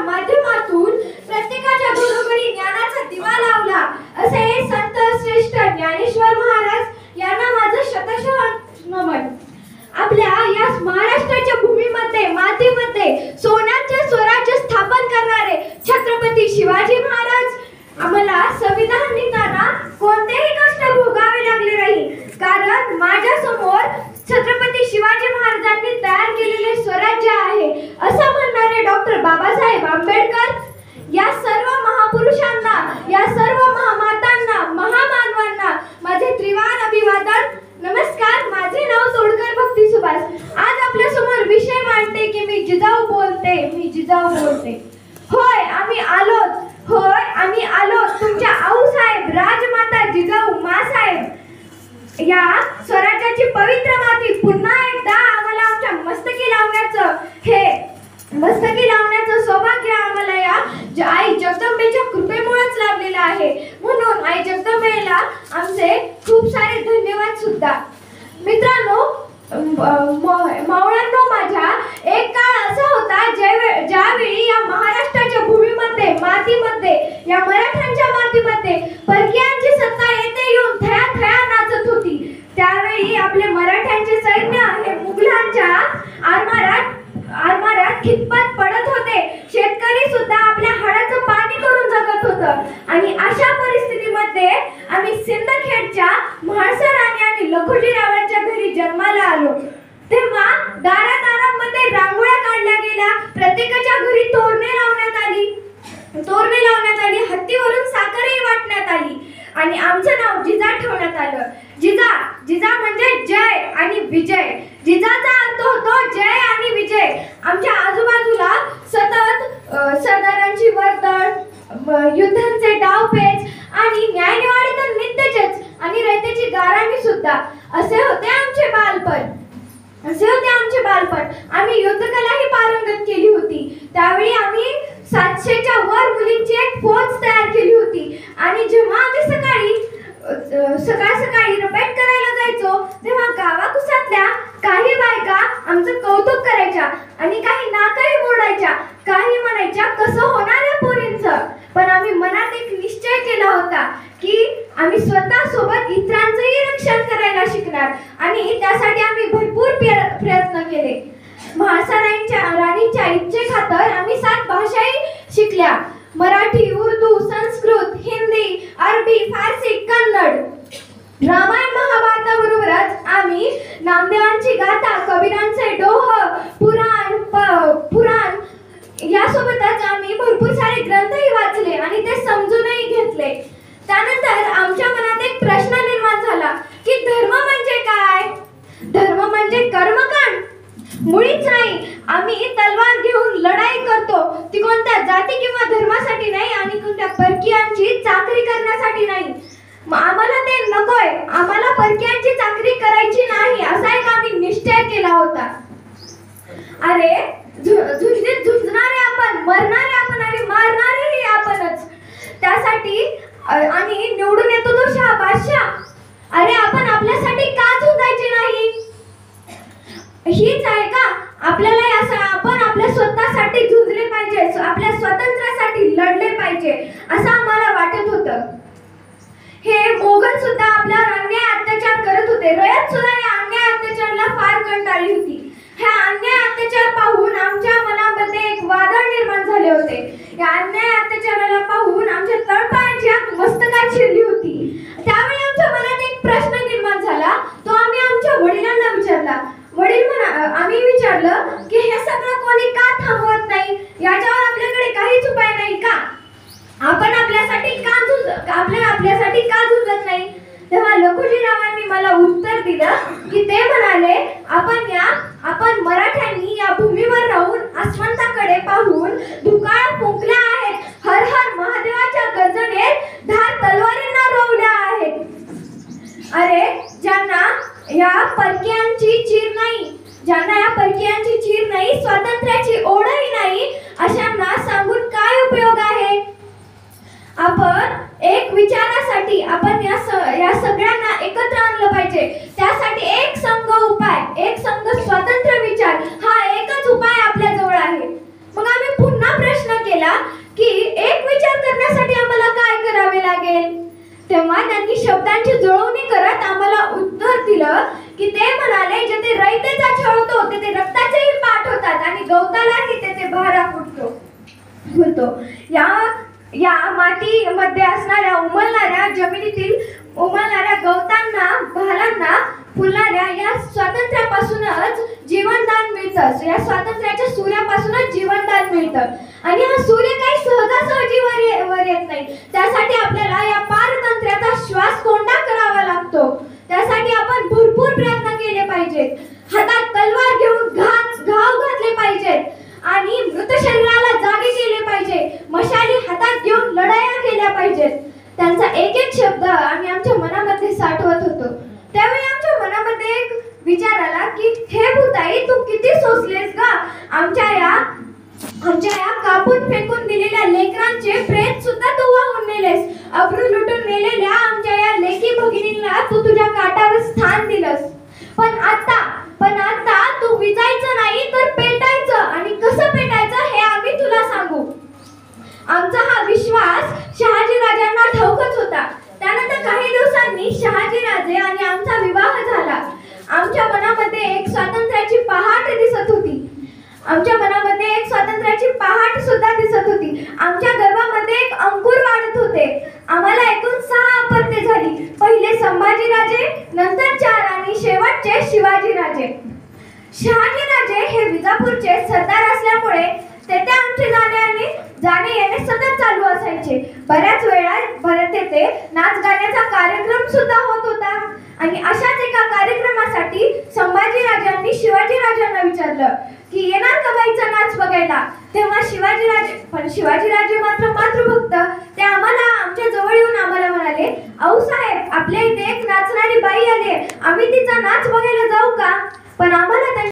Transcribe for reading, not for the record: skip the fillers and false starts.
माध्यमातून प्रत्येकाच्या घरोघरी ज्ञानाचा दिवा लावला असे संत श्रेष्ठ ज्ञानेश्वर महाराज यांना माझं शतशः नमन. आपल्या या महाराष्ट्राच्या भूमीमध्ये मातीमध्ये सोन्याचे स्वराज्य स्थापन करणारे छत्रपती शिवाजी महाराज आम्हाला संविधान लिहिताना कोणतेही कष्ट भोगावे लागले नाही, कारण माझ्या समोर छत्रपती शिवाजी महाराजांनी तयार केलेले स्वराज्य आहे असं म्हणणारे डॉक्टर बाबासाहेब आंबेडकर या सर्व महापुरुषांना, या सर्व महामातांना, महामानवांना माझे त्रिवार अभिवादन. नमस्कार, माझे नाव तोडकर भक्ती सुभाष. आज आपल्या समोर विषय मांडते की मी जिजाऊ बोलते. होय आम्ही आलो तुमच्या आऊसाहेब राजमाता जिजाऊ मासाहेब या स्वराज्याची पवित्र माती पुन्हा एकदा आम्हाला आमच्या मस्तकी लावण्याचं सौभाग्य आम्हाला या आई जगदंबेच्या कृपेमुळेच लाभलेलं आहे. म्हणून आई जगदंबेला आमचे खूप सारे धन्यवाद सुद्धा. मित्रांनो, मावळ्यांनो, माझ्या एक काळ असा होता ज्यावेळी या महाराष्ट्राच्या भूमीमध्ये, मातीमध्ये, या मराठ्यांच्या मातीमध्ये परकीयांची सत्ता येथे येऊन थया थया नाचत होती. त्यावेळी आपले मराठ्यांचे सैन्य हे मुघलांच्या आरमारात खितपत पडत होते. शेतकरी सुद्धा आपल्या हाडाचं पाणी करून जगत होतं. आणि अशा परिस्थितीमध्ये आम्ही सिंदखेडच्या म्हाळसराणी आणि लखुजीरावांच्या घरी जन्माला आलो. तेव्हा दारादारांमध्ये रांगोळ्या काढल्या गेल्या, प्रत्येकाच्या घरी तोरणे लावण्यात आली, हत्तीवरून साखरही वाटण्यात आली आणि आमचं नाव जिजा ठेवण्यात आलं. जिजा म्हणजे जय आणि विजय. जिजाचा अर्थ होतो जय आणि विजय. आमच्या आजूबाजूला सतत सरदारांची वर्दळ, युद्धांचे डावपेच आणि न्यायनिवाडे तर नित्यचेच आणि रयतेची गाराणी सुद्धा. असे होते आमचे बालपण. आम्ही युद्धकलाही पारंगत केली होती. त्यावेळी आम्ही 700च्या वर मुलींची एक फौज तयार केली होती. आणि जेव्हा आम्ही सकाळी रपेट करायला जायचो तेव्हा गावाकुसातल्या काही बायका आमचं कौतुक करायच्या आणि काही नाकही मोडायच्या, काही म्हणायच्या कसं होणार या पोरींचं. पण आम्ही मनात एक निश्चय केला होता की आम्ही स्वतः सोबत इतरांचंही रक्षण करायला शिकणार आणि त्यासाठी आम्ही भरपूर प्रयत्न केले. राणींच्या इच्छेखातर आम्ही 7 भाषाही शिकल्या. मराठी, उर्दू, संस्कृत, हिंदी, अरबी, फारसी, कन्नड. रामायण महाभारताबरोबरच आम्ही नामदेवांची गाथा, कबीरांचे डोह, पुराण यासोबतच आम्ही भरपूर सारे ग्रंथही वाचले आणि ते समजूनही घेतले. त्यानंतर आमच्या मनात एक प्रश्न निर्माण झाला की धर्म म्हणजे काय? धर्म म्हणजे कर्मकांड? मुळीच नाही. आम्ही तलवार घेऊन लढाई करतो ती कोणत्या जाती किंवा धर्मासाठी नाही आणि कोणत्या परकीयांची चाकरी करण्यासाठी नाही. आम्हाला ते नकोय. आम्हाला परकीयांची चाकरी करायची नाही असा एक आम्ही निश्चय केला होता. अरे झुंजीत झुंजणारे आपण, मरणारे आपण आणि मारणारेही आपणच. त्यासाठी आणि निवडून येतो तो बादशाह. अरे आपण आपल्यासाठी का झुंजायचे नाही? हीच आहे का आपल्याला? असं आपण आपल्या स्वतःसाठी झुंजले पाहिजे, आपल्या स्वातंत्र्यासाठी लढले पाहिजे असं आम्हाला वाटत होतं. हे मोगल सुद्धा आपल्यावर अन्याय अत्याचार करत होते. रयत सुद्धा या अन्याय अत्याचाराला फार कंटाळली होती. ह्या अन्याय अत्याचार पाहून आमच्या मनामध्ये एक वादळ निर्माण झाले होते. या अन्याय अत्याचाराला पाहून आमच्या तळपायाची आग मस्तकात शिरली होती. त्यावेळी आमच्या मनात एक प्रश्न निर्माण झाला. तो आम्ही आमच्या वडिलांना विचारला. आम्ही विचारलं की हे सगळं कोणी का थांबवत नाही? याच्यावर आपल्याकडे काहीच उपाय नाही का? आपण आपल्यासाठी का झुंजत नाही? तेव्हा लखुजीरावांनी मला उत्तर दिलं की ते म्हणाले, आपण मराठ्यांनी या भूमीवर राहून आसमंताकडे पाहून धुकाळ फुंकल्या आहेत. हर हर महादेवाच्या गर्जनेत धार तलवारींना रोवल्या आहेत. अरे ज्यांना या परकीयांची चीर नाही, स्वातंत्र्याची ओढही नाही, अशांना सांगून काय उपयोग आहे? आपण एक विचारासाठी आपण या सगळ्यांना एकत्र आणलं पाहिजे. त्यासाठी एक संघ उपाय, एक संघ स्वातंत्र्य विचार हा एकच उपाय आपल्या जवळ आहे. मग आम्ही पुन्हा प्रश्न केला विचारलेला की एक विचार करण्यासाठी आम्हाला काय करावे लागेल. तेव्हा त्यांनी शब्दांची जुळवणी करत आम्हाला उत्तर दिलं की ते म्हणाले, जेथे रयतेचा छळ होतो तेथे रक्ताचेही पाठ होतात आणि गवतालाही तेथे बहारा फुटतो. या मातीमध्ये असणाऱ्या उमलणाऱ्या जमिनीतील उमलणाऱ्या गवतांना, भालांना, फुलणाऱ्या या स्वातंत्र्यापासूनच जीवनदान मिळतं. या स्वातंत्र्याच्या सूर्यापासूनच जीवनदान मिळतं. आणि हा सूर्य काही सहजासहजी वर येत नाही. त्यासाठी आपल्याला या पारतंत्र्याचा श्वास कोंडा करावा लागतो. त्यासाठी आपण भरपूर प्रयत्न केले पाहिजेत. हातात तलवार घेऊन घाव घातले पाहिजेत आणि मृत शरीराला जागे केले पाहिजे. मशाली हातात घेऊन लढाया केल्या पाहिजेत. त्यांचा एक एक शब्द आम्ही आमच्या मनामध्ये साठवत होतो. त्यावेळी आमच्या मनामध्ये एक विचार आला की हे भूताई, तू किती सोसलेस ग आमच्या या कापून फेकून दिलेल्या लेकरांचे प्रेत सुद्धा तू वाहून नेलेस. अब्रू लुटून नेलेल्या आमच्या या लेकी भगिनींना तू तुझ्या काठावर स्थान दिलंस. पण आता तू विजायचं नाही तर पेटायचं. आणि कसं पेटायचं हे आम्ही तुला सांगू. आमचा हा विश्वास शहाजी राजांना ठाऊकच होता. त्यानंतर काही दिवसांनी शहाजी राजे आणि आमचा विवाह झाला. आमच्या मनामध्ये एक स्वातंत्र्याची पहाट दिसत होती. सुद्धा दिसत होती. आमच्या गर्भामध्ये एक अंकुर वाढत होते. आम्हाला एकूण 6 अपत्ये झाली. पहिले संभाजी राजे, नंतर 4 आणि शेवटचे शिवाजी राजे. शहाजी राजे हे विजापूरचे सरदार असल्यामुळे तेथे आमचे जाणे येणे सतत चालू असायचे. बऱ्याच वेळा तेथे नाच गाण्याचा कार्यक्रम सुद्धा होत होता. आणि अशाच एका कार्यक्रमासाठी संभाजी राजांनी शिवाजी राजांना विचारलं की येणार का बाईचा नाच बघायला. तेव्हा शिवाजी राजे मात्र मातृभक्त ते आमच्या जवळ येऊन आम्हाला म्हणाले, अहो साहेब, आपल्या इथे एक नाचणारी बाई आली, आम्ही तिचा नाच बघायला जाऊ का. पण आम्हाला